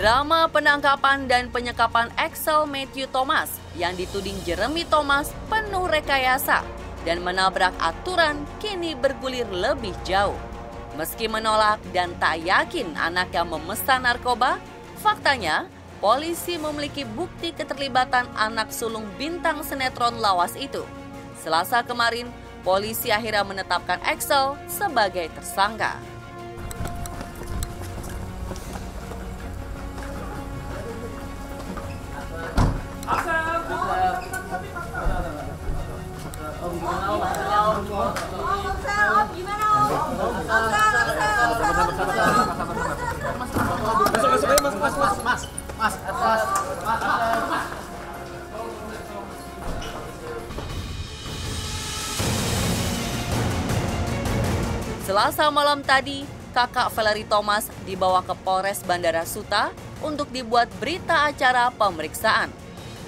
Drama penangkapan dan penyekapan Axel Matthew Thomas yang dituding Jeremy Thomas penuh rekayasa dan menabrak aturan kini bergulir lebih jauh. Meski menolak dan tak yakin anaknya memesan narkoba, faktanya polisi memiliki bukti keterlibatan anak sulung bintang sinetron lawas itu. Selasa kemarin, polisi akhirnya menetapkan Axel sebagai tersangka. Selasa malam tadi, kakak Valerie Thomas dibawa ke Polres Bandara Suta untuk dibuat berita acara pemeriksaan.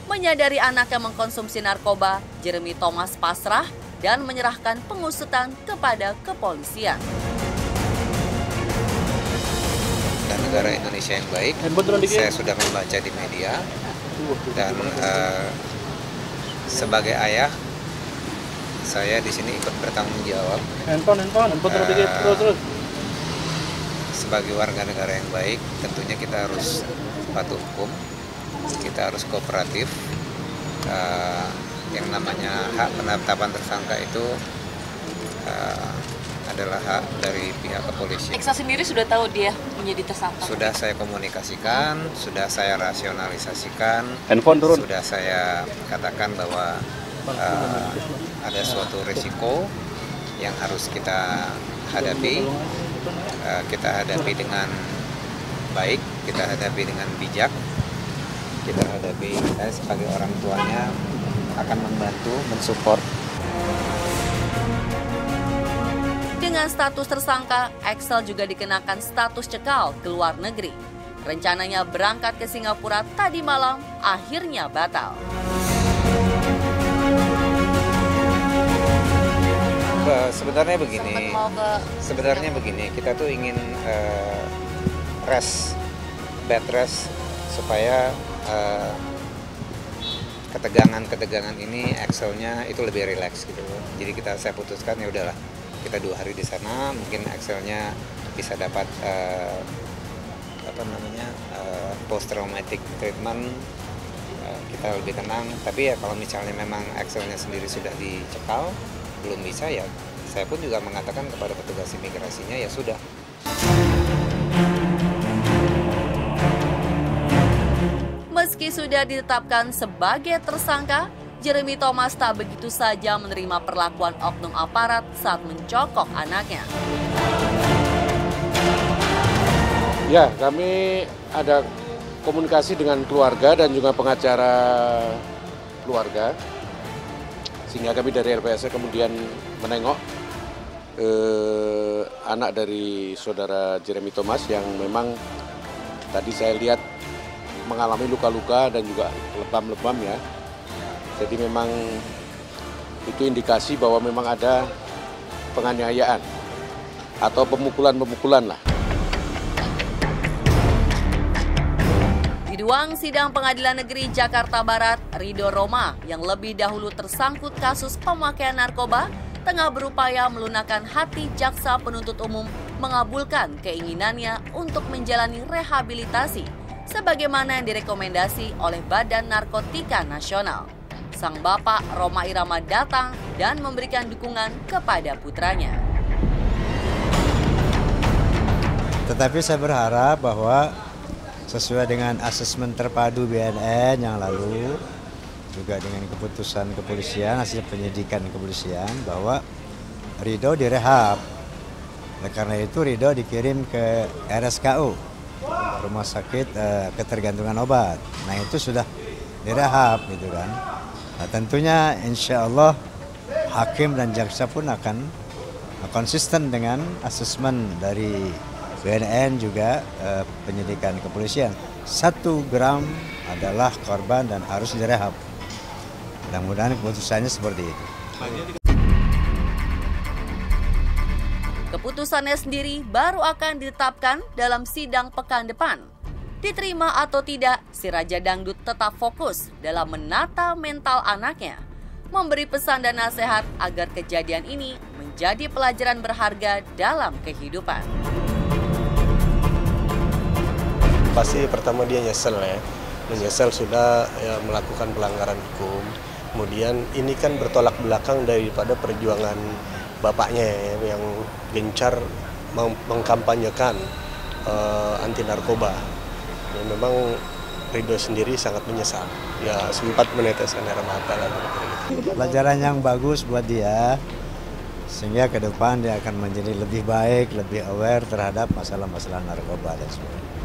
Menyadari anaknya mengkonsumsi narkoba, Jeremy Thomas pasrah dan menyerahkan pengusutan kepada kepolisian. Dan negara Indonesia yang baik, saya sudah membaca di media, dan sebagai ayah, saya di sini ikut bertanggung jawab. Sebagai warga negara yang baik, tentunya kita harus patuh hukum, kita harus kooperatif. Yang namanya hak penetapan tersangka itu adalah hak dari pihak kepolisian. Axel sendiri sudah tahu dia menjadi tersangka? Sudah saya komunikasikan, sudah saya rasionalisasikan, sudah saya katakan bahwa ada suatu risiko yang harus kita hadapi. Kita hadapi dengan baik, kita hadapi dengan bijak, kita hadapi, saya sebagai orang tuanya akan membantu, mensupport. Dengan status tersangka, Axel juga dikenakan status cekal ke luar negeri. Rencananya berangkat ke Singapura tadi malam, akhirnya batal. Sebenarnya begini, kita tuh ingin bed rest supaya ketegangan ini Axelnya itu lebih rileks gitu. Jadi saya putuskan ya udahlah, kita 2 hari di sana, mungkin Axelnya bisa dapat post traumatic treatment, kita lebih tenang. Tapi ya kalau misalnya memang Axelnya sendiri sudah dicekal, belum bisa, ya saya pun juga mengatakan kepada petugas imigrasinya ya sudah. Meski sudah ditetapkan sebagai tersangka, Jeremy Thomas tak begitu saja menerima perlakuan oknum aparat saat mencokok anaknya. Ya, kami ada komunikasi dengan keluarga dan juga pengacara keluarga, sehingga kami dari LPSC kemudian menengok anak dari saudara Jeremy Thomas yang memang tadi saya lihat mengalami luka-luka dan juga lebam-lebam ya. Jadi memang itu indikasi bahwa memang ada penganiayaan atau pemukulan-pemukulan lah. Di ruang sidang Pengadilan Negeri Jakarta Barat, Ridho Roma yang lebih dahulu tersangkut kasus pemakaian narkoba tengah berupaya melunakkan hati jaksa penuntut umum mengabulkan keinginannya untuk menjalani rehabilitasi sebagaimana yang direkomendasi oleh Badan Narkotika Nasional. Sang bapak Rhoma Irama datang dan memberikan dukungan kepada putranya. Tetapi saya berharap bahwa sesuai dengan asesmen terpadu BNN yang lalu, juga dengan keputusan kepolisian, hasil penyidikan kepolisian, bahwa Ridho direhab. Oleh karena itu Ridho dikirim ke RSKU, Rumah Sakit Ketergantungan Obat. Nah itu sudah direhab gitu kan. Nah tentunya insya Allah hakim dan jaksa pun akan konsisten dengan asesmen dari BNN juga penyidikan kepolisian. 1 gram adalah korban dan harus direhab. Mudah-mudahan keputusannya seperti itu. Keputusannya sendiri baru akan ditetapkan dalam sidang pekan depan. Diterima atau tidak, si Raja Dangdut tetap fokus dalam menata mental anaknya, memberi pesan dan nasihat agar kejadian ini menjadi pelajaran berharga dalam kehidupan. Pasti pertama dia nyesel ya, menyesal sudah melakukan pelanggaran hukum. Kemudian ini kan bertolak belakang daripada perjuangan bapaknya ya, yang gencar mengkampanyekan anti narkoba. Dan memang Ridho sendiri sangat menyesal. Ya sempat meneteskan air mata lah. Pelajaran yang bagus buat dia, sehingga ke depan dia akan menjadi lebih baik, lebih aware terhadap masalah-masalah narkoba dan sebagainya.